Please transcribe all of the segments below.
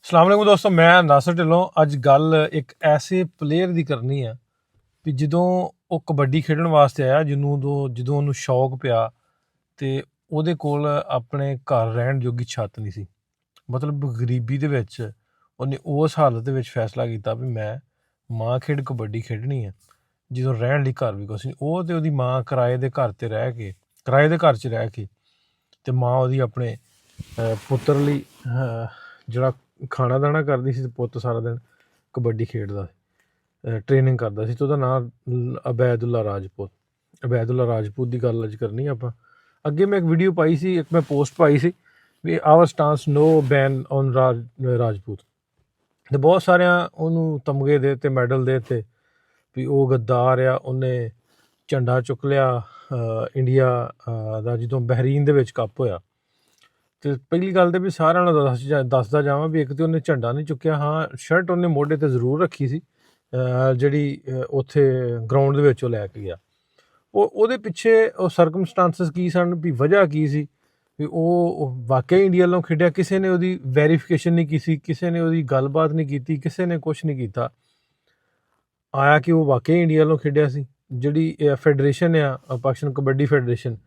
ਸਲਾਮ ਅਲੈਕੁਮ ਦੋਸਤੋ, ਮੈਂ ਨਾਸਰ ਢਿੱਲੋਂ। ਅੱਜ ਗੱਲ ਇੱਕ ਐਸੇ ਪਲੇਅਰ ਦੀ ਕਰਨੀ ਆ ਵੀ ਜਦੋਂ ਉਹ ਕਬੱਡੀ ਖੇਡਣ ਵਾਸਤੇ ਆਇਆ, ਜਦੋਂ ਉਹਨੂੰ ਸ਼ੌਕ ਪਿਆ ਤੇ ਉਹਦੇ ਕੋਲ ਆਪਣੇ ਘਰ ਰਹਿਣ ਜੋਗੀ ਛੱਤ ਨਹੀਂ ਸੀ। ਮਤਲਬ ਗਰੀਬੀ ਦੇ ਵਿੱਚ ਉਹਨੇ ਉਸ ਹਾਲਤ ਦੇ ਵਿੱਚ ਫੈਸਲਾ ਕੀਤਾ ਵੀ ਮੈਂ ਮਾਂ ਖੇਡ ਕਬੱਡੀ ਖੇਡਣੀ ਆ। ਜਦੋਂ ਰਹਿਣ ਲਈ ਘਰ ਵੀ ਕੁਛ ਨਹੀਂ, ਉਹ ਤੇ ਉਹਦੀ ਮਾਂ ਕਿਰਾਏ ਦੇ ਘਰ 'ਚ ਰਹਿ ਕੇ ਤੇ ਮਾਂ ਉਹਦੀ ਆਪਣੇ ਪੁੱਤਰ ਲਈ ਜਿਹੜਾ ਖਾਣਾ ਦਾਣਾ ਕਰਦੀ ਸੀ, ਤੇ ਪੁੱਤ ਸਾਰਾ ਦਿਨ ਕਬੱਡੀ ਖੇਡਦਾ ਸੀ, ਟ੍ਰੇਨਿੰਗ ਕਰਦਾ ਸੀ। ਤੇ ਉਹਦਾ ਨਾਮ ਅਬੈਦੁੱਲਾ ਰਾਜਪੂਤ ਦੀ ਗੱਲ ਅੱਜ ਕਰਨੀ ਆਪਾਂ। ਅੱਗੇ ਮੈਂ ਇੱਕ ਵੀਡੀਓ ਪਾਈ ਸੀ, ਇੱਕ ਮੈਂ ਪੋਸਟ ਪਾਈ ਸੀ ਵੀ our stance no ban on Rajput, ਤੇ ਬਹੁਤ ਸਾਰਿਆਂ ਉਹਨੂੰ ਤਮਗੇ ਦੇ ਤੇ ਮੈਡਲ ਦੇ ਤੇ ਵੀ ਉਹ ਗੱਦਾਰ ਆ। ਉਹਨੇ ਝੰਡਾ ਚੁੱਕ ਲਿਆ ਇੰਡੀਆ ਦਾ ਜਦੋਂ ਬਹਿਰੀਨ ਦੇ ਵਿੱਚ ਕੱਪ ਹੋਇਆ। ਤੇ ਪਹਿਲੀ ਗੱਲ ਤੇ ਵੀ ਸਾਰਿਆਂ ਨੂੰ ਦੱਸਦਾ ਜਾਵਾਂ ਵੀ ਇੱਕ ਤਾਂ ਉਹਨੇ ਝੰਡਾ ਨਹੀਂ ਚੁੱਕਿਆ, ਹਾਂ ਸ਼ਰਟ ਉਹਨੇ ਮੋਢੇ 'ਤੇ ਜ਼ਰੂਰ ਰੱਖੀ ਸੀ, ਜਿਹੜੀ ਉੱਥੇ ਗਰਾਊਂਡ ਦੇ ਵਿੱਚ ਉਹ ਲੈ ਕੇ ਗਿਆ। ਉਹਦੇ ਪਿੱਛੇ ਉਹ ਸਰਕਮਸਟਾਂਸਿਸ ਕੀ ਸਨ, ਵੀ ਵਜ੍ਹਾ ਕੀ ਸੀ ਵੀ ਉਹ ਵਾਕਿਆ ਇੰਡੀਆ ਵੱਲੋਂ ਖੇਡਿਆ। ਕਿਸੇ ਨੇ ਉਹਦੀ ਵੈਰੀਫਿਕੇਸ਼ਨ ਨਹੀਂ ਕੀਤੀ, ਕਿਸੇ ਨੇ ਉਹਦੀ ਗੱਲਬਾਤ ਨਹੀਂ ਕੀਤੀ, ਕਿਸੇ ਨੇ ਕੁਛ ਨਹੀਂ ਕੀਤਾ। ਆਇਆ ਕਿ ਉਹ ਵਾਕਿਆ ਇੰਡੀਆ ਵੱਲੋਂ ਖੇਡਿਆ ਸੀ। ਜਿਹੜੀ ਫੈਡਰੇਸ਼ਨ ਆ, ਪਾਕਿਸਤਾਨ ਕਬੱਡੀ ਫੈਡਰੇਸ਼ਨ,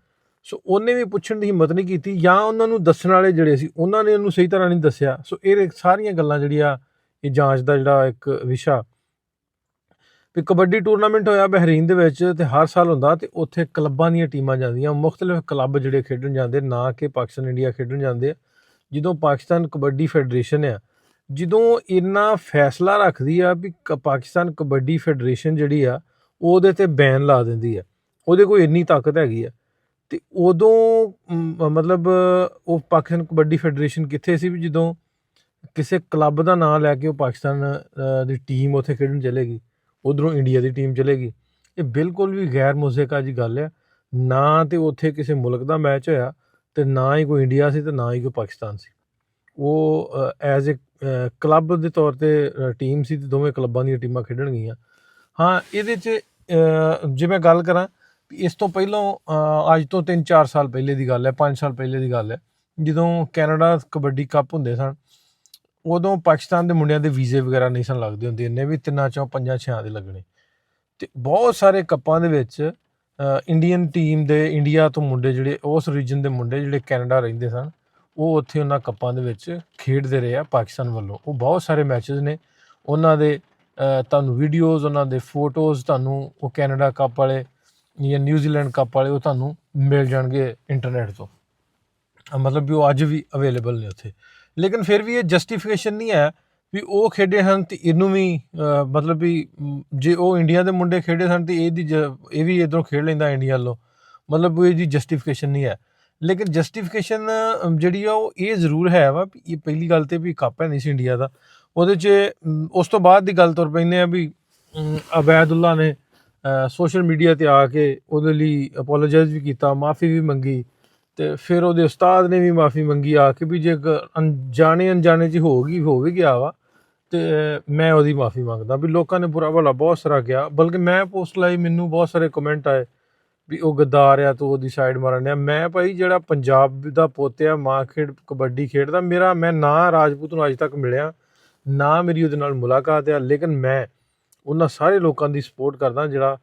ਸੋ ਉਹਨੇ ਵੀ ਪੁੱਛਣ ਦੀ ਹਿੰਮਤ ਨਹੀਂ ਕੀਤੀ, ਜਾਂ ਉਹਨਾਂ ਨੂੰ ਦੱਸਣ ਵਾਲੇ ਜਿਹੜੇ ਸੀ ਉਹਨਾਂ ਨੇ ਉਹਨੂੰ ਸਹੀ ਤਰ੍ਹਾਂ ਨਹੀਂ ਦੱਸਿਆ। ਸੋ ਇਹ ਸਾਰੀਆਂ ਗੱਲਾਂ ਜਿਹੜੀਆਂ ਇਹ ਜਾਂਚ ਦਾ ਜਿਹੜਾ ਇੱਕ ਵਿਸ਼ਾ ਵੀ ਕਬੱਡੀ ਟੂਰਨਾਮੈਂਟ ਹੋਇਆ ਬਹਿਰੀਨ ਦੇ ਵਿੱਚ, ਤੇ ਹਰ ਸਾਲ ਹੁੰਦਾ, ਤੇ ਉੱਥੇ ਕਲੱਬਾਂ ਦੀਆਂ ਟੀਮਾਂ ਜਾਂਦੀਆਂ, ਮੁਖਤਲਿਫ ਕਲੱਬ ਜਿਹੜੇ ਖੇਡਣ ਜਾਂਦੇ, ਨਾ ਕਿ ਪਾਕਿਸਤਾਨ ਇੰਡੀਆ ਖੇਡਣ ਜਾਂਦੇ ਆ। ਜਦੋਂ ਪਾਕਿਸਤਾਨ ਕਬੱਡੀ ਫੈਡਰੇਸ਼ਨ ਆ, ਜਦੋਂ ਇੰਨਾ ਫੈਸਲਾ ਰੱਖਦੀ ਆ ਵੀ ਪਾਕਿਸਤਾਨ ਕਬੱਡੀ ਫੈਡਰੇਸ਼ਨ ਜਿਹੜੀ ਆ ਉਹਦੇ 'ਤੇ ਬੈਨ ਲਾ ਦਿੰਦੀ ਆ, ਉਹਦੇ ਕੋਲ ਇੰਨੀ ਤਾਕਤ ਹੈਗੀ ਆ, ਤੇ ਉਦੋਂ ਮਤਲਬ ਉਹ ਪਾਕਿਸਤਾਨ ਕਬੱਡੀ ਫੈਡਰੇਸ਼ਨ ਕਿੱਥੇ ਸੀ ਵੀ ਜਦੋਂ ਕਿਸੇ ਕਲੱਬ ਦਾ ਨਾਂ ਲੈ ਕੇ ਉਹ ਪਾਕਿਸਤਾਨ ਦੀ ਟੀਮ ਉੱਥੇ ਖੇਡਣ ਚਲੇਗੀ, ਉੱਧਰੋਂ ਇੰਡੀਆ ਦੀ ਟੀਮ ਚਲੇਗੀ। ਇਹ ਬਿਲਕੁਲ ਵੀ ਗੈਰ ਮੁਜ਼ਿਕਾ ਜੀ ਗੱਲ ਆ। ਨਾ ਤੇ ਉੱਥੇ ਕਿਸੇ ਮੁਲਕ ਦਾ ਮੈਚ ਹੋਇਆ, ਤੇ ਨਾ ਹੀ ਕੋਈ ਇੰਡੀਆ ਸੀ, ਤੇ ਨਾ ਹੀ ਕੋਈ ਪਾਕਿਸਤਾਨ ਸੀ। ਉਹ ਐਜ਼ ਏ ਕਲੱਬ ਦੇ ਤੌਰ 'ਤੇ ਟੀਮ ਸੀ, ਤੇ ਦੋਵੇਂ ਕਲੱਬਾਂ ਦੀਆਂ ਟੀਮਾਂ ਖੇਡਣ ਗਈਆਂ। ਹਾਂ, ਇਹਦੇ 'ਚ ਜੇ ਮੈਂ ਗੱਲ ਕਰਾਂ ਇਸ ਤੋਂ ਪਹਿਲਾਂ, ਅੱਜ ਤੋਂ 3-4 ਸਾਲ ਪਹਿਲੇ ਦੀ ਗੱਲ ਹੈ, 5 ਸਾਲ ਪਹਿਲੇ ਦੀ ਗੱਲ ਹੈ, ਜਦੋਂ ਕੈਨੇਡਾ ਕਬੱਡੀ ਕੱਪ ਹੁੰਦੇ ਸਨ, ਉਦੋਂ ਪਾਕਿਸਤਾਨ ਦੇ ਮੁੰਡਿਆਂ ਦੇ ਵੀਜ਼ੇ ਵਗੈਰਾ ਨਹੀਂ ਸਨ ਲੱਗਦੇ ਹੁੰਦੇ, ਇੰਨੇ ਵੀ 3-4-5-6 ਦੇ ਲੱਗਣੇ। ਤੇ ਬਹੁਤ ਸਾਰੇ ਕੱਪਾਂ ਦੇ ਵਿੱਚ ਇੰਡੀਅਨ ਟੀਮ ਦੇ, ਇੰਡੀਆ ਤੋਂ ਮੁੰਡੇ ਜਿਹੜੇ ਉਸ ਰੀਜਨ ਦੇ ਮੁੰਡੇ ਜਿਹੜੇ ਕੈਨੇਡਾ ਰਹਿੰਦੇ ਸਨ, ਉਹ ਉੱਥੇ ਉਹਨਾਂ ਕੱਪਾਂ ਦੇ ਵਿੱਚ ਖੇਡਦੇ ਰਹੇ ਆ ਪਾਕਿਸਤਾਨ ਵੱਲੋਂ। ਉਹ ਬਹੁਤ ਸਾਰੇ ਮੈਚਸ ਨੇ ਉਹਨਾਂ ਦੇ, ਤੁਹਾਨੂੰ ਵੀਡੀਓਜ਼, ਉਹਨਾਂ ਦੇ ਫੋਟੋਜ਼ ਤੁਹਾਨੂੰ ਉਹ ਕੈਨੇਡਾ ਕੱਪ ਵਾਲੇ ਜਾਂ ਨਿਊਜ਼ੀਲੈਂਡ ਕੱਪ ਵਾਲੇ ਉਹ ਤੁਹਾਨੂੰ ਮਿਲ ਜਾਣਗੇ ਇੰਟਰਨੈਟ ਤੋਂ, ਮਤਲਬ ਵੀ ਉਹ ਅੱਜ ਵੀ ਅਵੇਲੇਬਲ ਨੇ ਉੱਥੇ। ਲੇਕਿਨ ਫਿਰ ਵੀ ਇਹ ਜਸਟੀਫਿਕੇਸ਼ਨ ਨਹੀਂ ਹੈ ਵੀ ਉਹ ਖੇਡੇ ਹਨ ਤੇ ਇਹਨੂੰ ਵੀ, ਮਤਲਬ ਵੀ ਜੇ ਉਹ ਇੰਡੀਆ ਦੇ ਮੁੰਡੇ ਖੇਡੇ ਸਨ ਤੇ ਇਹ ਵੀ ਇੱਧਰੋਂ ਖੇਡ ਲੈਂਦਾ ਇੰਡੀਆ ਵੱਲੋਂ, ਮਤਲਬ ਇਹਦੀ ਜਸਟੀਫਿਕੇਸ਼ਨ ਨਹੀਂ ਹੈ। ਲੇਕਿਨ ਜਸਟੀਫਿਕੇਸ਼ਨ ਜਿਹੜੀ ਆ ਉਹ ਇਹ ਜ਼ਰੂਰ ਹੈ ਵਾ ਵੀ ਇਹ ਪਹਿਲੀ ਗੱਲ ਤੇ ਵੀ ਕੱਪ ਹੈ ਨਹੀਂ ਸੀ ਇੰਡੀਆ ਦਾ ਉਹਦੇ 'ਚ। ਉਸ ਤੋਂ ਬਾਅਦ ਦੀ ਗੱਲ ਤੁਰ ਪੈਂਦੇ ਆ ਵੀ ਅਬੈਦੁੱਲਾ ਨੇ ਸੋਸ਼ਲ ਮੀਡੀਆ 'ਤੇ ਆ ਕੇ ਉਹਦੇ ਲਈ ਅਪੋਲੋਜਾਈਜ਼ ਵੀ ਕੀਤਾ, ਮਾफ़ੀ ਵੀ ਮੰਗੀ, ਤੇ ਫਿਰ ਉਹਦੇ ਉਸਤਾਦ ਨੇ ਵੀ ਮਾफ़ੀ ਮੰਗੀ ਆ ਕੇ ਵੀ ਜੇ ਅਣਜਾਣੇ 'ਚ ਹੋ ਵੀ ਗਿਆ ਵਾ, ਤੇ ਮੈਂ ਉਹਦੀ ਮਾफ़ੀ ਮੰਗਦਾ। ਵੀ ਲੋਕਾਂ ਨੇ ਬੁਰਾ ਭਲਾ ਬਹੁਤ ਸਾਰਾ ਕਿਹਾ, ਬਲਕਿ ਮੈਂ ਪੋਸਟ ਲਾਈ, ਮੈਨੂੰ ਬਹੁਤ ਸਾਰੇ ਕਮੈਂਟ ਆਏ ਵੀ ਉਹ ਗੱਦਾਰ ਆ, ਤੂੰ ਉਹਦੀ ਸਾਈਡ ਮਾਰਨ ਡਿਆ। ਮੈਂ ਭਾਈ ਜਿਹੜਾ ਪੰਜਾਬ ਦਾ ਪੁੱਤ ਆ, ਮਾਂ ਖੇਡ ਕਬੱਡੀ ਖੇਡਦਾ, ਮੈਂ ਨਾ ਰਾਜਪੂਤ ਨੂੰ ਅੱਜ ਤੱਕ ਮਿਲਿਆ, ਨਾ ਮੇਰੀ ਉਹਦੇ ਨਾਲ ਮੁਲਾਕਾਤ ਆ, ਲੇਕਿਨ ਮੈਂ ਉਹਨਾਂ ਸਾਰੇ ਲੋਕਾਂ ਦੀ ਸਪੋਰਟ ਕਰਦਾ ਜਿਹੜਾ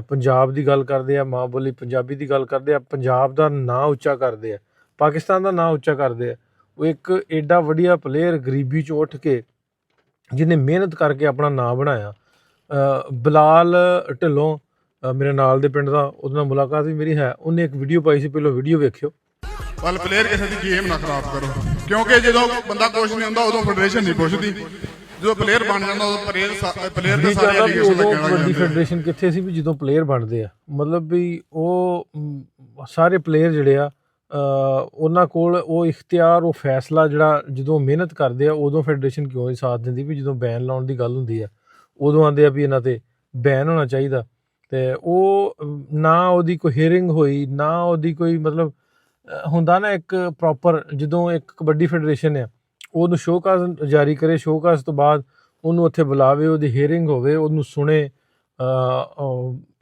ਪੰਜਾਬ ਦੀ ਗੱਲ ਕਰਦੇ ਆ, ਮਾਂ ਬੋਲੀ ਪੰਜਾਬੀ ਦੀ ਗੱਲ ਕਰਦੇ ਆ, ਪੰਜਾਬ ਦਾ ਨਾਂ ਉੱਚਾ ਕਰਦੇ ਆ, ਪਾਕਿਸਤਾਨ ਦਾ ਨਾਂ ਉੱਚਾ ਕਰਦੇ ਆ। ਉਹ ਇੱਕ ਐਡਾ ਵਧੀਆ ਪਲੇਅਰ ਗਰੀਬੀ 'ਚੋਂ ਉੱਠ ਕੇ ਜਿਹਨੇ ਮਿਹਨਤ ਕਰਕੇ ਆਪਣਾ ਨਾਂ ਬਣਾਇਆ। ਬਿਲਾਲ ਢਿੱਲੋਂ ਮੇਰੇ ਨਾਲ ਦੇ ਪਿੰਡ ਦਾ, ਉਹਦੇ ਨਾਲ ਮੁਲਾਕਾਤ ਵੀ ਮੇਰੀ ਹੈ। ਉਹਨੇ ਇੱਕ ਵੀਡੀਓ ਪਾਈ ਸੀ, ਪਹਿਲਾਂ ਵੀਡੀਓ ਵੇਖਿਓ। ਵੱਲ ਪਲੇਅਰ ਕਿਸੇ ਦੀ ਗੇਮ ਨਾ ਖਰਾਬ ਕਰੋ, ਕਿਉਂਕਿ ਜਦੋਂ ਬੰਦਾ ਕੁਛ ਨਹੀਂ ਹੁੰਦਾ ਉਦੋਂ ਫੈਡਰੇਸ਼ਨ ਨਹੀਂ ਪੁੱਛਦੀ, ਜਦੋਂ ਪਲੇਅਰ ਬਣ ਜਾਂਦਾ ਉਦੋਂ ਪਲੇਅਰ ਦੇ ਸਾਰੇ ਐਲੀਗੇਸ਼ਨ ਲੱਗਣ ਲੱਗ ਜਾਂਦੇ। ਫੈਡਰੇਸ਼ਨ ਕਿੱਥੇ ਸੀ ਵੀ ਜਦੋਂ ਪਲੇਅਰ ਬਣਦੇ ਆ, ਮਤਲਬ ਵੀ ਉਹ ਸਾਰੇ ਪਲੇਅਰ ਜਿਹੜੇ ਆ ਉਹਨਾਂ ਕੋਲ ਉਹ ਇਖਤਿਆਰ, ਉਹ ਫੈਸਲਾ ਜਿਹੜਾ ਜਦੋਂ ਮਿਹਨਤ ਕਰਦੇ ਆ, ਉਦੋਂ ਫੈਡਰੇਸ਼ਨ ਕਿਉਂ ਨਹੀਂ ਸਾਥ ਦਿੰਦੀ ਵੀ ਜਦੋਂ ਬੈਨ ਲਾਉਣ ਦੀ ਗੱਲ ਹੁੰਦੀ ਆ ਉਦੋਂ ਆਉਂਦੇ ਆ ਵੀ ਇਹਨਾਂ 'ਤੇ ਬੈਨ ਹੋਣਾ ਚਾਹੀਦਾ। ਤੇ ਉਹ ਨਾ ਉਹਦੀ ਕੋਈ ਹੀਅਰਿੰਗ ਹੋਈ, ਨਾ ਉਹਦੀ ਕੋਈ ਮਤਲਬ ਹੁੰਦਾ ਨਾ ਇੱਕ ਪ੍ਰੋਪਰ, ਜਦੋਂ ਇੱਕ ਕਬੱਡੀ ਫੈਡਰੇਸ਼ਨ ਆ ਉਹਨੂੰ ਸ਼ੋਅਕਾਜ਼ ਜਾਰੀ ਕਰੇ, ਸ਼ੋਅਕਾਜ਼ ਤੋਂ ਬਾਅਦ ਉਹਨੂੰ ਉੱਥੇ ਬੁਲਾਵੇ, ਉਹਦੀ ਹੀਅਰਿੰਗ ਹੋਵੇ, ਉਹਨੂੰ ਸੁਣੇ,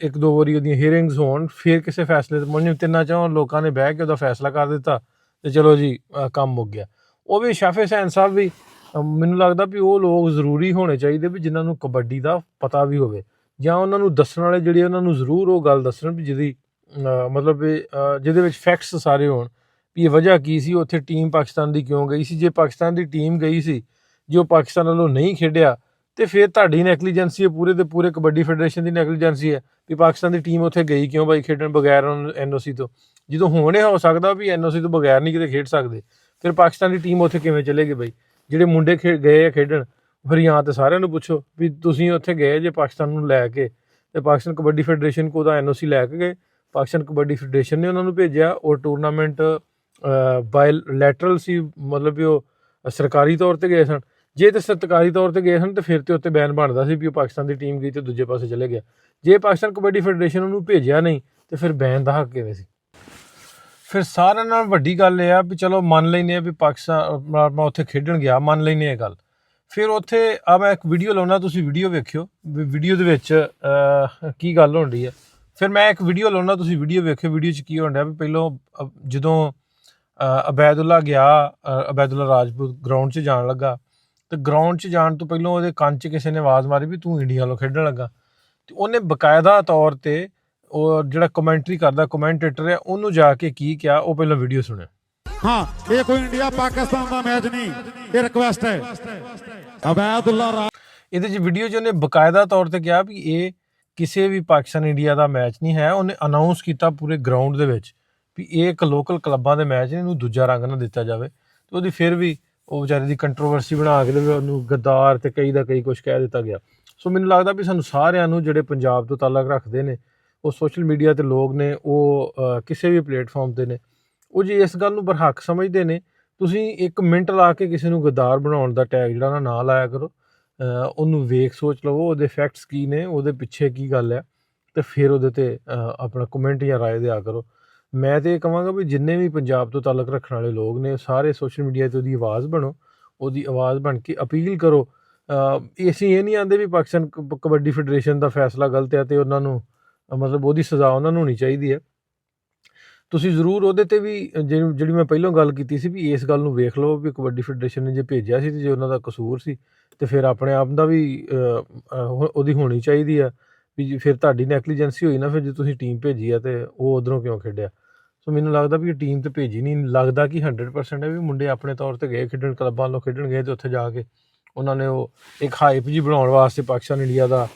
1-2 ਵਾਰੀ ਉਹਦੀਆਂ ਹੀਅਰਿੰਗਸ ਹੋਣ, ਫਿਰ ਕਿਸੇ ਫੈਸਲੇ 'ਤੇ ਪਹੁੰਚੇ। 3-4 ਲੋਕਾਂ ਨੇ ਬਹਿ ਕੇ ਉਹਦਾ ਫੈਸਲਾ ਕਰ ਦਿੱਤਾ ਤੇ ਚਲੋ ਜੀ ਕੰਮ ਮੁੱਕ ਗਿਆ। ਉਹ ਵੀ ਸ਼ਾਫੇ ਹੁਸੈਨ ਸਾਹਿਬ ਵੀ ਮੈਨੂੰ ਲੱਗਦਾ ਵੀ ਉਹ ਲੋਕ ਜ਼ਰੂਰੀ ਹੋਣੇ ਚਾਹੀਦੇ ਵੀ ਜਿਨ੍ਹਾਂ ਨੂੰ ਕਬੱਡੀ ਦਾ ਪਤਾ ਵੀ ਹੋਵੇ, ਜਾਂ ਉਹਨਾਂ ਨੂੰ ਦੱਸਣ ਵਾਲੇ ਜਿਹੜੇ ਉਹਨਾਂ ਨੂੰ ਜ਼ਰੂਰ ਉਹ ਗੱਲ ਦੱਸਣ ਵੀ ਜਿਹਦੀ ਮਤਲਬ ਵੀ ਜਿਹਦੇ ਵਿੱਚ ਫੈਕਟਸ ਸਾਰੇ ਹੋਣ ਵੀ ਇਹ ਵਜ੍ਹਾ ਕੀ ਸੀ, ਉੱਥੇ ਟੀਮ ਪਾਕਿਸਤਾਨ ਦੀ ਕਿਉਂ ਗਈ ਸੀ। ਜੇ ਪਾਕਿਸਤਾਨ ਦੀ ਟੀਮ ਗਈ ਸੀ, ਜੇ ਉਹ ਪਾਕਿਸਤਾਨ ਵੱਲੋਂ ਨਹੀਂ ਖੇਡਿਆ, ਤੇ ਫਿਰ ਤੁਹਾਡੀ ਨੈਗਲੀਜੈਂਸੀ ਹੈ, ਪੂਰੇ ਦੇ ਪੂਰੇ ਕਬੱਡੀ ਫੈਡਰੇਸ਼ਨ ਦੀ ਨੈਗਲੀਜੈਂਸੀ ਹੈ ਵੀ ਪਾਕਿਸਤਾਨ ਦੀ ਟੀਮ ਉੱਥੇ ਗਈ ਕਿਉਂ ਬਾਈ ਖੇਡਣ ਬਗੈਰ NOC ਤੋਂ। ਜਦੋਂ ਹੁਣ ਇਹ ਹੋ ਸਕਦਾ ਵੀ NOC ਤੋਂ ਬਗੈਰ ਨਹੀਂ ਕਿਤੇ ਖੇਡ ਸਕਦੇ, ਫਿਰ ਪਾਕਿਸਤਾਨ ਦੀ ਟੀਮ ਉੱਥੇ ਕਿਵੇਂ ਚਲੇਗੀ ਬਾਈ। ਜਿਹੜੇ ਮੁੰਡੇ ਗਏ ਆ ਖੇਡਣ, ਫਿਰ ਜਾਂ ਤਾਂ ਸਾਰਿਆਂ ਨੂੰ ਪੁੱਛੋ ਵੀ ਤੁਸੀਂ ਉੱਥੇ ਗਏ ਜੇ ਪਾਕਿਸਤਾਨ ਨੂੰ ਲੈ ਕੇ, ਤੇ ਪਾਕਿਸਤਾਨ ਕਬੱਡੀ ਫੈਡਰੇਸ਼ਨ ਕੋਲ ਉਹਦਾ NOC ਲੈ ਕੇ ਗਏ, ਪਾਕਿਸਤਾਨ ਕਬੱਡੀ ਫੈਡਰੇਸ਼ਨ ਨੇ ਉਹਨਾਂ ਨੂੰ ਭੇਜਿਆ। ਉਹ ਟੂਰਨਾਮੈਂਟ ਬਾਇਲੈਟਰਲ ਸੀ, ਮਤਲਬ ਵੀ ਉਹ ਸਰਕਾਰੀ ਤੌਰ 'ਤੇ ਗਏ ਸਨ। ਜੇ ਤਾਂ ਸਰਕਾਰੀ ਤੌਰ 'ਤੇ ਗਏ ਸਨ ਤਾਂ ਫਿਰ ਤਾਂ ਉੱਤੇ ਬੈਨ ਬਣਦਾ ਸੀ ਵੀ ਉਹ ਪਾਕਿਸਤਾਨ ਦੀ ਟੀਮ ਗਈ ਅਤੇ ਦੂਜੇ ਪਾਸੇ ਚਲੇ ਗਿਆ। ਜੇ ਪਾਕਿਸਤਾਨ ਕਬੱਡੀ ਫੈਡਰੇਸ਼ਨ ਉਹਨੂੰ ਭੇਜਿਆ ਨਹੀਂ ਤਾਂ ਫਿਰ ਬੈਨ ਦਾ ਹੱਕ ਕਿਵੇਂ ਸੀ। ਫਿਰ ਸਾਰਿਆਂ ਨਾਲ ਵੱਡੀ ਗੱਲ ਇਹ ਆ ਵੀ ਚਲੋ ਮੰਨ ਲੈਂਦੇ ਆ ਵੀ ਪਾਕਿਸਤਾਨ ਮੈਂ ਉੱਥੇ ਖੇਡਣ ਗਿਆ, ਮੰਨ ਲੈਂਦੇ ਇਹ ਗੱਲ। ਫਿਰ ਉੱਥੇ ਮੈਂ ਇੱਕ ਵੀਡੀਓ ਲਾਉਣਾ, ਤੁਸੀਂ ਵੀਡੀਓ ਵੇਖਿਓ ਵੀ ਵੀਡੀਓ ਦੇ ਵਿੱਚ ਕੀ ਗੱਲ ਹੋਣ ਡਈ ਆ। ਫਿਰ ਮੈਂ ਇੱਕ ਵੀਡੀਓ ਲਾਉਣਾ, ਤੁਸੀਂ ਵੀਡੀਓ ਵੇਖਿਓ। ਵੀਡੀਓ 'ਚ ਕੀ ਹੋਣ ਡਿਆ ਵੀ ਪਹਿਲੋਂ ਜਦੋਂ ਅਬੈਦੁੱਲਾ ਗਿਆ, ਅਬੈਦੁੱਲਾ ਰਾਜਪੂਤ ਗਰਾਊਂਡ 'ਚ ਜਾਣ ਲੱਗਾ, ਤੇ ਗਰਾਊਂਡ 'ਚ ਜਾਣ ਤੋਂ ਪਹਿਲਾਂ ਉਹਦੇ ਕੰਨ 'ਚ ਕਿਸੇ ਨੇ ਆਵਾਜ਼ ਮਾਰੀ ਵੀ ਤੂੰ ਇੰਡੀਆ ਵੱਲੋਂ ਖੇਡਣ ਲੱਗਾ। ਤੇ ਉਹਨੇ ਬਕਾਇਦਾ ਤੌਰ 'ਤੇ ਉਹ ਜਿਹੜਾ ਕਮੈਂਟਰੀ ਕਰਦਾ ਕਮੈਂਟੇਟਰ ਹੈ ਉਹਨੂੰ ਜਾ ਕੇ ਕੀ ਕਿਹਾ, ਉਹ ਪਹਿਲਾਂ ਵੀਡੀਓ ਸੁਣਿਆ। हाँ, ये कोई इंडिया पाकिस्तान का मैच नहीं, ये रिक्वेस्ट है अबैदुल्ला। ਇਹਦੇ 'ਚ ਵੀਡੀਓ 'ਚ ਉਹਨੇ ਬਕਾਇਦਾ ਤੌਰ 'ਤੇ ਕਿਹਾ ਵੀ ਇਹ ਕਿਸੇ ਵੀ ਪਾਕਿਸਤਾਨ ਇੰਡੀਆ ਦਾ ਮੈਚ ਨਹੀਂ ਹੈ। ਉਹਨੇ ਅਨਾਊਂਸ ਕੀਤਾ ਪੂਰੇ ਗਰਾਊਂਡ ਦੇ ਵਿੱਚ ਵੀ ਇਹ ਇੱਕ ਲੋਕਲ ਕਲੱਬਾਂ ਦੇ ਮੈਚ ਨੇ, ਇਹਨੂੰ ਦੂਜਾ ਰੰਗ ਨਾ ਦਿੱਤਾ ਜਾਵੇ। ਤੇ ਉਹਦੀ ਫਿਰ ਵੀ ਉਹ ਵਿਚਾਰੇ ਦੀ ਕੰਟਰੋਵਰਸੀ ਬਣਾ ਕੇ ਉਹਨੂੰ ਗੱਦਾਰ ਤੇ ਕਈ ਦਾ ਕਈ ਕੁਛ ਕਹਿ ਦਿੱਤਾ ਗਿਆ। ਸੋ ਮੈਨੂੰ ਲੱਗਦਾ ਵੀ ਸਾਨੂੰ ਸਾਰਿਆਂ ਨੂੰ ਜਿਹੜੇ ਪੰਜਾਬ ਤੋਂ ਤਾਲੁਕ ਰੱਖਦੇ ਨੇ, ਉਹ ਸੋਸ਼ਲ ਮੀਡੀਆ 'ਤੇ ਲੋਕ ਨੇ, ਉਹ ਕਿਸੇ ਵੀ ਪਲੇਟਫਾਰਮ 'ਤੇ ਨੇ, ਉਹ ਜੇ ਇਸ ਗੱਲ ਨੂੰ ਬਰਹੱਕ ਸਮਝਦੇ ਨੇ, ਤੁਸੀਂ 1 ਮਿੰਟ ਲਾ ਕੇ ਕਿਸੇ ਨੂੰ ਗੱਦਾਰ ਬਣਾਉਣ ਦਾ ਟੈਗ ਜਿਹੜਾ ਨਾ ਲਾਇਆ ਕਰੋ। ਉਹਨੂੰ ਵੇਖ ਸੋਚ ਲਵੋ ਉਹਦੇ ਫੈਕਟਸ ਕੀ ਨੇ, ਉਹਦੇ ਪਿੱਛੇ ਕੀ ਗੱਲ ਹੈ, ਅਤੇ ਫਿਰ ਉਹਦੇ 'ਤੇ ਆਪਣਾ ਕਮੈਂਟ ਜਾਂ ਰਾਏ ਦਿਆ ਕਰੋ। ਮੈਂ ਤਾਂ ਇਹ ਕਹਾਂਗਾ ਵੀ ਜਿੰਨੇ ਵੀ ਪੰਜਾਬ ਤੋਂ ਤਾਲੁਕ ਰੱਖਣ ਵਾਲੇ ਲੋਕ ਨੇ, ਸਾਰੇ ਸੋਸ਼ਲ ਮੀਡੀਆ 'ਤੇ ਉਹਦੀ ਆਵਾਜ਼ ਬਣੋ, ਉਹਦੀ ਆਵਾਜ਼ ਬਣ ਕੇ ਅਪੀਲ ਕਰੋ। ਅਸੀਂ ਇਹ ਨਹੀਂ ਆਉਂਦੇ ਵੀ ਪਾਕਿਸਤਾਨ ਕਬੱਡੀ ਫੈਡਰੇਸ਼ਨ ਦਾ ਫੈਸਲਾ ਗਲਤ ਹੈ ਅਤੇ ਉਹਨਾਂ ਨੂੰ ਮਤਲਬ ਉਹਦੀ ਸਜ਼ਾ ਉਹਨਾਂ ਨੂੰ ਹੋਣੀ ਚਾਹੀਦੀ ਹੈ। ਤੁਸੀਂ ਜ਼ਰੂਰ ਉਹਦੇ 'ਤੇ ਵੀ ਜਿਹੜੀ ਮੈਂ ਪਹਿਲਾਂ ਗੱਲ ਕੀਤੀ ਸੀ ਵੀ ਇਸ ਗੱਲ ਨੂੰ ਵੇਖ ਲਓ ਵੀ ਕਬੱਡੀ ਫੈਡਰੇਸ਼ਨ ਨੇ ਜੇ ਭੇਜਿਆ ਸੀ ਅਤੇ ਜੇ ਉਹਨਾਂ ਦਾ ਕਸੂਰ ਸੀ, ਅਤੇ ਫਿਰ ਆਪਣੇ ਆਪ ਦਾ ਵੀ ਉਹਦੀ ਹੋਣੀ ਚਾਹੀਦੀ ਆ ਵੀ ਫਿਰ ਤੁਹਾਡੀ ਨੈਗਲੀਜੈਂਸੀ ਹੋਈ ਨਾ, ਫਿਰ ਜੇ ਤੁਸੀਂ ਟੀਮ ਭੇਜੀ ਆ ਅਤੇ ਉਹ ਉੱਧਰੋਂ ਕਿਉਂ ਖੇਡਿਆ। ਸੋ ਮੈਨੂੰ ਲੱਗਦਾ ਵੀ ਇਹ ਟੀਮ ਤਾਂ ਭੇਜੀ ਨਹੀਂ, ਲੱਗਦਾ ਕਿ 100% ਹੈ ਵੀ ਮੁੰਡੇ ਆਪਣੇ ਤੌਰ 'ਤੇ ਗਏ ਖੇਡਣ, ਕਲੱਬਾਂ ਵੱਲੋਂ ਖੇਡਣ ਗਏ, ਅਤੇ ਉੱਥੇ ਜਾ ਕੇ ਉਹਨਾਂ ਨੇ ਉਹ ਇੱਕ ਹਾਈਪ ਜੀ ਬਣਾਉਣ ਵਾਸਤੇ ਪਾਕਿਸਤਾਨ ਇੰਡੀਆ ਦਾ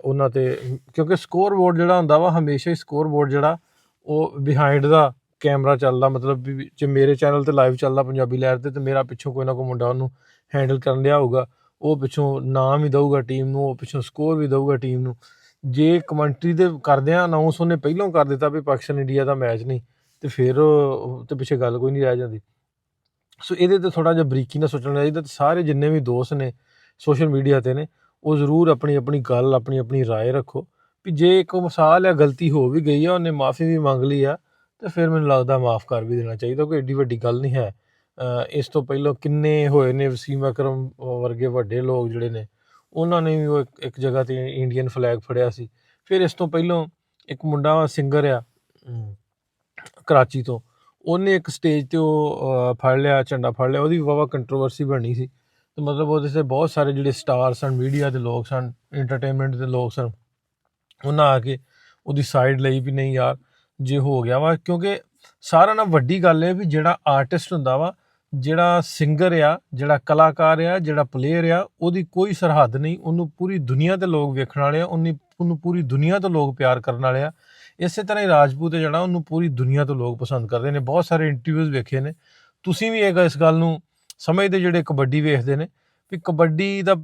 ਉਹਨਾਂ 'ਤੇ, ਕਿਉਂਕਿ ਸਕੋਰ ਬੋਰਡ ਜਿਹੜਾ ਹੁੰਦਾ ਵਾ, ਹਮੇਸ਼ਾ ਹੀ ਸਕੋਰ ਬੋਰਡ ਜਿਹੜਾ ਉਹ ਬਿਹਾਈਂਡ ਦਾ ਕੈਮਰਾ ਚੱਲਦਾ, ਮਤਲਬ ਵੀ ਜੇ ਮੇਰੇ ਚੈਨਲ 'ਤੇ ਲਾਈਵ ਚੱਲਦਾ ਪੰਜਾਬੀ ਲਹਿਰ 'ਤੇ, ਤਾਂ ਮੇਰਾ ਪਿੱਛੋਂ ਕੋਈ ਨਾ ਕੋਈ ਮੁੰਡਾ ਉਹਨੂੰ ਹੈਂਡਲ ਕਰਨ ਲਿਆ ਹੋਊਗਾ, ਉਹ ਪਿੱਛੋਂ ਨਾਮ ਵੀ ਦਊਗਾ ਟੀਮ ਨੂੰ, ਉਹ ਪਿੱਛੋਂ ਸਕੋਰ ਵੀ ਦਊਗਾ ਟੀਮ ਨੂੰ। ਜੇ ਕਮੈਂਟਰੀ ਦੇ ਕਰਦਿਆਂ ਅਨਾਊਂਸ ਉਹਨੇ ਪਹਿਲਾਂ ਕਰ ਦਿੱਤਾ ਵੀ ਪਾਕਿਸਤਾਨ ਇੰਡੀਆ ਦਾ ਮੈਚ ਨਹੀਂ, ਅਤੇ ਫਿਰ ਤੇ ਪਿੱਛੇ ਗੱਲ ਕੋਈ ਨਹੀਂ ਰਹਿ ਜਾਂਦੀ। ਸੋ ਇਹਦੇ 'ਤੇ ਥੋੜ੍ਹਾ ਜਿਹਾ ਬਰੀਕੀ ਨਾਲ ਸੋਚਣਾ ਚਾਹੀਦਾ। ਅਤੇ ਸਾਰੇ ਜਿੰਨੇ ਵੀ ਦੋਸਤ ਨੇ ਸੋਸ਼ਲ ਮੀਡੀਆ 'ਤੇ ਨੇ, ਉਹ ਜ਼ਰੂਰ ਆਪਣੀ ਆਪਣੀ ਗੱਲ, ਆਪਣੀ ਆਪਣੀ ਰਾਏ ਰੱਖੋ ਵੀ ਜੇ ਇੱਕ ਮਿਸਾਲ ਆ ਗਲਤੀ ਹੋ ਵੀ ਗਈ ਆ, ਉਹਨੇ ਮਾਫੀ ਵੀ ਮੰਗ ਲਈ ਆ, ਅਤੇ ਫਿਰ ਮੈਨੂੰ ਲੱਗਦਾ ਮਾਫ ਕਰ ਵੀ ਦੇਣਾ ਚਾਹੀਦਾ, ਕੋਈ ਐਡੀ ਵੱਡੀ ਗੱਲ ਨਹੀਂ ਹੈ। ਇਸ ਤੋਂ ਪਹਿਲਾਂ ਕਿੰਨੇ ਹੋਏ ਨੇ, ਵਸੀਮ ਅਕਰਮ ਵਰਗੇ ਵੱਡੇ ਲੋਕ ਜਿਹੜੇ ਨੇ, ਉਹਨਾਂ ਨੇ ਵੀ ਉਹ ਇੱਕ ਜਗ੍ਹਾ 'ਤੇ ਇੰਡੀਅਨ ਫਲੈਗ ਫੜਿਆ ਸੀ। ਫਿਰ ਇਸ ਤੋਂ ਪਹਿਲਾਂ ਇੱਕ ਮੁੰਡਾ ਸਿੰਗਰ ਆ ਕਰਾਚੀ ਤੋਂ, ਉਹਨੇ ਇੱਕ ਸਟੇਜ 'ਤੇ ਉਹ ਫੜ ਲਿਆ, ਝੰਡਾ ਫੜ ਲਿਆ, ਉਹਦੀ ਵਾਹਵਾ ਕੰਟਰੋਵਰਸੀ ਬਣੀ ਸੀ। ਅਤੇ ਮਤਲਬ ਉਹਦੇ 'ਤੇ ਬਹੁਤ ਸਾਰੇ ਜਿਹੜੇ ਸਟਾਰ ਸਨ, ਮੀਡੀਆ ਦੇ ਲੋਕ ਸਨ, ਇੰਟਰਟੇਨਮੈਂਟ ਦੇ ਲੋਕ ਸਨ, ਉਹਨਾਂ ਆ ਕੇ ਉਹਦੀ ਸਾਈਡ ਲਈ ਵੀ ਨਹੀਂ ਯਾਰ ਜੇ ਹੋ ਗਿਆ ਵਾ। ਕਿਉਂਕਿ ਸਾਰਿਆਂ ਨਾਲ ਵੱਡੀ ਗੱਲ ਇਹ ਵੀ ਜਿਹੜਾ ਆਰਟਿਸਟ ਹੁੰਦਾ ਵਾ, ਜਿਹੜਾ ਸਿੰਗਰ ਆ, ਜਿਹੜਾ ਕਲਾਕਾਰ ਆ, ਜਿਹੜਾ ਪਲੇਅਰ ਆ, ਉਹਦੀ ਕੋਈ ਸਰਹੱਦ ਨਹੀਂ, ਉਹਨੂੰ ਪੂਰੀ ਦੁਨੀਆ 'ਤੇ ਲੋਕ ਵੇਖਣ ਵਾਲੇ ਆ, ਉਹਨੂੰ ਪੂਰੀ ਦੁਨੀਆ ਤੋਂ ਲੋਕ ਪਿਆਰ ਕਰਨ ਵਾਲੇ ਆ। ਇਸੇ ਤਰ੍ਹਾਂ ਹੀ ਰਾਜਪੂਤ ਹੈ ਜਿਹੜਾ, ਉਹਨੂੰ ਪੂਰੀ ਦੁਨੀਆ ਤੋਂ ਲੋਕ ਪਸੰਦ ਕਰਦੇ ਨੇ। ਬਹੁਤ ਸਾਰੇ ਇੰਟਰਵਿਊਜ਼ ਵੇਖੇ ਨੇ, ਤੁਸੀਂ ਵੀ ਇਸ ਗੱਲ ਨੂੰ ਸਮਝਦੇ ਜਿਹੜੇ ਕਬੱਡੀ ਵੇਖਦੇ ਨੇ ਵੀ ਕਬੱਡੀ ਦਾ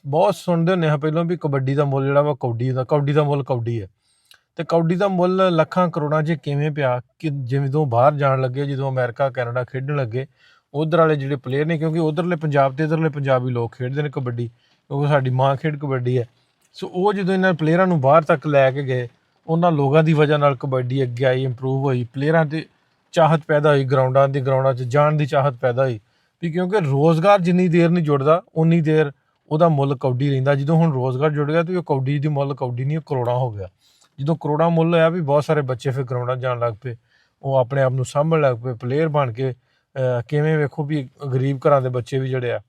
ਬਹੁਤ ਸੁਣਦੇ ਹੁੰਦੇ ਹਾਂ ਪਹਿਲਾਂ ਵੀ ਕਬੱਡੀ ਦਾ ਮੁੱਲ ਜਿਹੜਾ ਵਾ ਕੌਡੀ ਦਾ ਮੁੱਲ ਕੌਡੀ ਹੈ, ਅਤੇ ਕੌਡੀ ਦਾ ਮੁੱਲ ਲੱਖਾਂ ਕਰੋੜਾਂ 'ਚ ਕਿਵੇਂ ਪਿਆ ਕਿ ਜਦੋਂ ਬਾਹਰ ਜਾਣ ਲੱਗੇ, ਜਦੋਂ ਅਮਰੀਕਾ ਕੈਨੇਡਾ ਖੇਡਣ ਲੱਗੇ, ਉੱਧਰ ਵਾਲੇ ਜਿਹੜੇ ਪਲੇਅਰ ਨੇ, ਕਿਉਂਕਿ ਉੱਧਰਲੇ ਪੰਜਾਬ ਅਤੇ ਇੱਧਰਲੇ ਪੰਜਾਬੀ ਲੋਕ ਖੇਡਦੇ ਨੇ ਕਬੱਡੀ, ਕਿਉਂਕਿ ਸਾਡੀ ਮਾਂ ਖੇਡ ਕਬੱਡੀ ਹੈ। ਸੋ ਉਹ ਜਦੋਂ ਇਹਨਾਂ ਪਲੇਅਰਾਂ ਨੂੰ ਬਾਹਰ ਤੱਕ ਲੈ ਕੇ ਗਏ, ਉਹਨਾਂ ਲੋਕਾਂ ਦੀ ਵਜ੍ਹਾ ਨਾਲ ਕਬੱਡੀ ਅੱਗੇ ਆਈ, ਇੰਪਰੂਵ ਹੋਈ, ਪਲੇਅਰਾਂ 'ਤੇ ਚਾਹਤ ਪੈਦਾ ਹੋਈ, ਗਰਾਊਂਡਾਂ 'ਚ ਜਾਣ ਦੀ ਚਾਹਤ ਪੈਦਾ ਹੋਈ ਵੀ ਕਿਉਂਕਿ ਰੋਜ਼ਗਾਰ ਜਿੰਨੀ ਦੇਰ ਨਹੀਂ ਜੁੜਦਾ ਉਨੀ ਦੇਰ ਉਹਦਾ ਮੁੱਲ ਕੌਡੀ ਰਹਿੰਦਾ। ਜਦੋਂ ਹੁਣ ਰੋਜ਼ਗਾਰ ਜੁੜ ਗਿਆ ਤਾਂ ਉਹ ਕੌਡੀ ਦੀ ਮੁੱਲ ਕੌਡੀ ਨਹੀਂ, ਉਹ ਕਰੋੜਾਂ ਹੋ ਗਿਆ। ਜਦੋਂ ਕਰੋੜਾਂ ਮੁੱਲ ਹੋਇਆ ਵੀ ਬਹੁਤ ਸਾਰੇ ਬੱਚੇ ਫਿਰ ਗਰਾਊਂਡਾਂ ਜਾਣ ਲੱਗ ਪਏ, ਉਹ ਆਪਣੇ ਆਪ ਨੂੰ ਸਾਂਭਣ ਲੱਗ ਪਏ, ਪਲੇਅਰ ਬਣ ਕੇ ਕਿਵੇਂ ਵੇਖੋ ਵੀ ਗਰੀਬ ਘਰਾਂ ਦੇ ਬੱਚੇ ਵੀ ਜਿਹੜੇ ਆ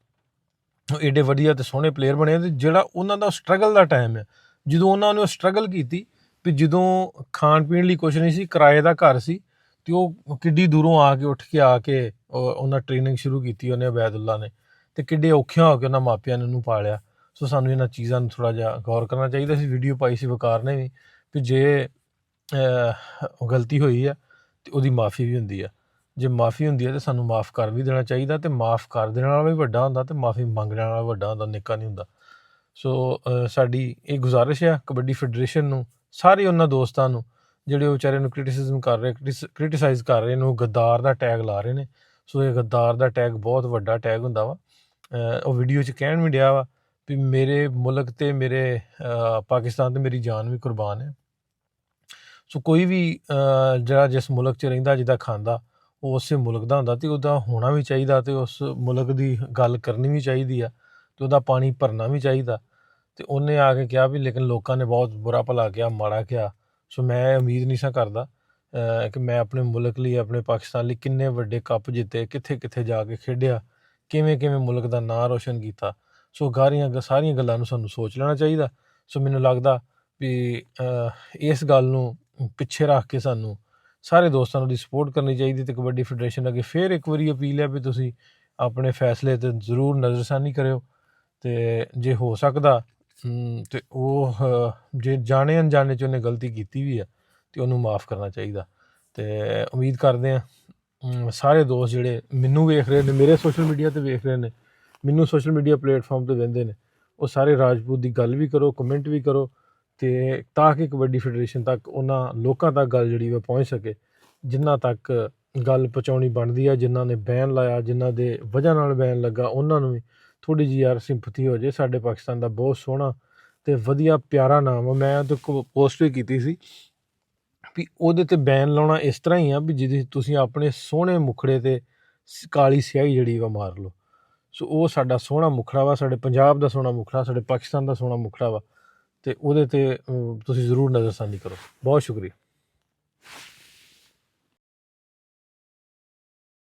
ਉਹ ਏਡੇ ਵਧੀਆ ਤੇ ਸੋਹਣੇ ਪਲੇਅਰ ਬਣੇ ਤੇ ਜਿਹੜਾ ਉਹਨਾਂ ਦਾ ਸਟਰਗਲ ਦਾ ਟਾਈਮ ਹੈ, ਜਦੋਂ ਉਹਨਾਂ ਨੇ ਸਟਰਗਲ ਕੀਤੀ ਵੀ ਜਦੋਂ ਖਾਣ ਪੀਣ ਲਈ ਕੁਛ ਨਹੀਂ ਸੀ, ਕਿਰਾਏ ਦਾ ਘਰ ਸੀ, ਤੇ ਉਹ ਕਿੱਡੀ ਦੂਰੋਂ ਆ ਕੇ ਉੱਠ ਕੇ ਉਹਨਾਂ ਟ੍ਰੇਨਿੰਗ ਸ਼ੁਰੂ ਕੀਤੀ ਉਹਨੇ ਅਬੈਦੁੱਲਾ ਨੇ, ਤੇ ਕਿੱਡੇ ਔਖਿਆਂ ਹੋ ਕੇ ਉਹਨਾਂ ਮਾਪਿਆਂ ਨੇ ਉਹਨੂੰ ਪਾਲਿਆ। ਸੋ ਸਾਨੂੰ ਇਹਨਾਂ ਚੀਜ਼ਾਂ ਨੂੰ ਥੋੜ੍ਹਾ ਜਿਹਾ ਗੌਰ ਕਰਨਾ ਚਾਹੀਦਾ ਸੀ। ਵੀਡੀਓ ਪਾਈ ਸੀ ਵਕਾਰ ਨੇ ਵੀ ਜੇ ਗਲਤੀ ਹੋਈ ਆ ਤੇ ਉਹਦੀ ਮਾਫੀ ਵੀ ਹੁੰਦੀ ਆ, ਜੇ ਮਾਫੀ ਹੁੰਦੀ ਹੈ ਤਾਂ ਸਾਨੂੰ ਮਾਫ ਕਰ ਵੀ ਦੇਣਾ ਚਾਹੀਦਾ, ਤੇ ਮਾਫ ਕਰ ਦੇਣ ਵਾਲਾ ਵੀ ਵੱਡਾ ਹੁੰਦਾ ਤੇ ਮਾਫੀ ਮੰਗਣ ਵਾਲਾ ਵੱਡਾ ਹੁੰਦਾ, ਨਿੱਕਾ ਨਹੀਂ ਹੁੰਦਾ। ਸੋ ਸਾਡੀ ਇਹ ਗੁਜ਼ਾਰਿਸ਼ ਆ ਕਬੱਡੀ ਫੈਡਰੇਸ਼ਨ ਨੂੰ, ਸਾਰੇ ਉਹਨਾਂ ਦੋਸਤਾਂ ਨੂੰ ਜਿਹੜੇ ਉਹ ਵਿਚਾਰੇ ਨੂੰ ਕ੍ਰਿਟਿਸਿਜ਼ਮ ਕਰ ਰਹੇ, ਕ੍ਰਿਟਿਸਾਈਜ਼ ਕਰ ਰਹੇ ਨੇ, ਉਹ ਗੱਦਾਰ ਦਾ ਟੈਗ ਲਾ ਰਹੇ ਨੇ। ਸੋ ਇਹ ਗੱਦਾਰ ਦਾ ਟੈਗ ਬਹੁਤ ਵੱਡਾ ਟੈਗ ਹੁੰਦਾ ਵਾ। ਉਹ ਵੀਡੀਓ 'ਚ ਕਹਿਣ ਵੀ ਡਿਆ ਵਾ ਵੀ ਮੇਰੇ ਮੁਲਕ ਤੇ ਮੇਰੇ ਪਾਕਿਸਤਾਨ ਤੇ ਮੇਰੀ ਜਾਨ ਵੀ ਕੁਰਬਾਨ ਹੈ। ਸੋ ਕੋਈ ਵੀ ਜਿਹੜਾ ਜਿਸ ਮੁਲਕ 'ਚ ਰਹਿੰਦਾ, ਜਿੱਦਾਂ ਖਾਂਦਾ, ਉਹ ਉਸੇ ਮੁਲਕ ਦਾ ਹੁੰਦਾ, ਅਤੇ ਉਹਦਾ ਹੋਣਾ ਵੀ ਚਾਹੀਦਾ, ਅਤੇ ਉਸ ਮੁਲਕ ਦੀ ਗੱਲ ਕਰਨੀ ਵੀ ਚਾਹੀਦੀ ਆ, ਅਤੇ ਉਹਦਾ ਪਾਣੀ ਭਰਨਾ ਵੀ ਚਾਹੀਦਾ। ਅਤੇ ਉਹਨੇ ਆ ਕੇ ਕਿਹਾ ਵੀ ਲੇਕਿਨ ਲੋਕਾਂ ਨੇ ਬਹੁਤ ਬੁਰਾ ਭਲਾ ਕਿਹਾ, ਮਾੜਾ ਕਿਹਾ। ਸੋ ਮੈਂ ਉਮੀਦ ਨਹੀਂ ਸਾਂ ਕਰਦਾ ਕਿ ਮੈਂ ਆਪਣੇ ਮੁਲਕ ਲਈ, ਆਪਣੇ ਪਾਕਿਸਤਾਨ ਲਈ ਕਿੰਨੇ ਵੱਡੇ ਕੱਪ ਜਿੱਤੇ, ਕਿੱਥੇ ਕਿੱਥੇ ਜਾ ਕੇ ਖੇਡਿਆ, ਕਿਵੇਂ ਕਿਵੇਂ ਮੁਲਕ ਦਾ ਨਾਂ ਰੋਸ਼ਨ ਕੀਤਾ। ਸੋ ਸਾਰੀਆਂ ਗੱਲਾਂ ਨੂੰ ਸਾਨੂੰ ਸੋਚ ਲੈਣਾ ਚਾਹੀਦਾ। ਸੋ ਮੈਨੂੰ ਲੱਗਦਾ ਵੀ ਇਸ ਗੱਲ ਨੂੰ ਪਿੱਛੇ ਰੱਖ ਕੇ ਸਾਨੂੰ ਸਾਰੇ ਦੋਸਤਾਂ ਨੂੰ ਦੀ ਸਪੋਰਟ ਕਰਨੀ ਚਾਹੀਦੀ, ਅਤੇ ਕਬੱਡੀ ਫੈਡਰੇਸ਼ਨ ਅੱਗੇ ਫਿਰ ਇੱਕ ਵਾਰੀ ਅਪੀਲ ਹੈ ਵੀ ਤੁਸੀਂ ਆਪਣੇ ਫੈਸਲੇ 'ਤੇ ਜ਼ਰੂਰ ਨਜ਼ਰਸਾਨੀ ਕਰਿਓ, ਅਤੇ ਜੇ ਹੋ ਸਕਦਾ ਅਤੇ ਉਹ ਜੇ ਜਾਣੇ ਅਣਜਾਣੇ 'ਚ ਉਹਨੇ ਗਲਤੀ ਕੀਤੀ ਵੀ ਆ ਅਤੇ ਉਹਨੂੰ ਮਾਫ ਕਰਨਾ ਚਾਹੀਦਾ। ਅਤੇ ਉਮੀਦ ਕਰਦੇ ਹਾਂ ਸਾਰੇ ਦੋਸਤ ਜਿਹੜੇ ਮੈਨੂੰ ਵੇਖ ਰਹੇ ਨੇ, ਮੇਰੇ ਸੋਸ਼ਲ ਮੀਡੀਆ 'ਤੇ ਵੇਖ ਰਹੇ ਨੇ, ਮੈਨੂੰ ਸੋਸ਼ਲ ਮੀਡੀਆ ਪਲੇਟਫਾਰਮ 'ਤੇ ਵਹਿੰਦੇ ਨੇ, ਉਹ ਸਾਰੇ ਰਾਜਪੂਤ ਦੀ ਗੱਲ ਵੀ ਕਰੋ, ਕਮੈਂਟ ਵੀ ਕਰੋ, ਅਤੇ ਤਾਂ ਕਿ ਕਬੱਡੀ ਫੈਡਰੇਸ਼ਨ ਤੱਕ ਉਹਨਾਂ ਲੋਕਾਂ ਤੱਕ ਗੱਲ ਜਿਹੜੀ ਉਹ ਪਹੁੰਚ ਸਕੇ ਜਿਨ੍ਹਾਂ ਤੱਕ ਗੱਲ ਪਹੁੰਚਾਉਣੀ ਬਣਦੀ ਆ, ਜਿਨ੍ਹਾਂ ਨੇ ਬੈਨ ਲਾਇਆ, ਜਿਨ੍ਹਾਂ ਦੇ ਵਜ੍ਹਾ ਨਾਲ ਬੈਨ ਲੱਗਾ, ਉਹਨਾਂ ਨੂੰ ਵੀ ਥੋੜ੍ਹੀ ਜਿਹੀ ਯਾਰ ਸਿੰਪਥੀ ਹੋ ਜਾਏ। ਸਾਡੇ ਪਾਕਿਸਤਾਨ ਦਾ ਬਹੁਤ ਸੋਹਣਾ ਅਤੇ ਵਧੀਆ ਪਿਆਰਾ ਨਾਮ ਆ। ਮੈਂ ਉਹਦੇ ਕੋਲ ਪੋਸਟ ਵੀ ਕੀਤੀ ਸੀ ਵੀ ਉਹਦੇ 'ਤੇ ਬੈਨ ਲਾਉਣਾ ਇਸ ਤਰ੍ਹਾਂ ਹੀ ਆ ਵੀ ਜਿਹਦੇ ਤੁਸੀਂ ਆਪਣੇ ਸੋਹਣੇ ਮੁਖੜੇ 'ਤੇ ਕਾਲੀ ਸਿਆਹੀ ਜਿਹੜੀ ਵਾ ਮਾਰ ਲਓ। ਸੋ ਉਹ ਸਾਡਾ ਸੋਹਣਾ ਮੁਖੜਾ ਵਾ, ਸਾਡੇ ਪੰਜਾਬ ਦਾ ਸੋਹਣਾ ਮੁਖੜਾ, ਸਾਡੇ ਪਾਕਿਸਤਾਨ ਦਾ ਸੋਹਣਾ ਮੁਖੜਾ ਵਾ, ਅਤੇ ਉਹਦੇ 'ਤੇ ਤੁਸੀਂ ਜ਼ਰੂਰ ਨਜ਼ਰਸਾਨੀ ਕਰੋ। ਬਹੁਤ ਸ਼ੁਕਰੀਆ।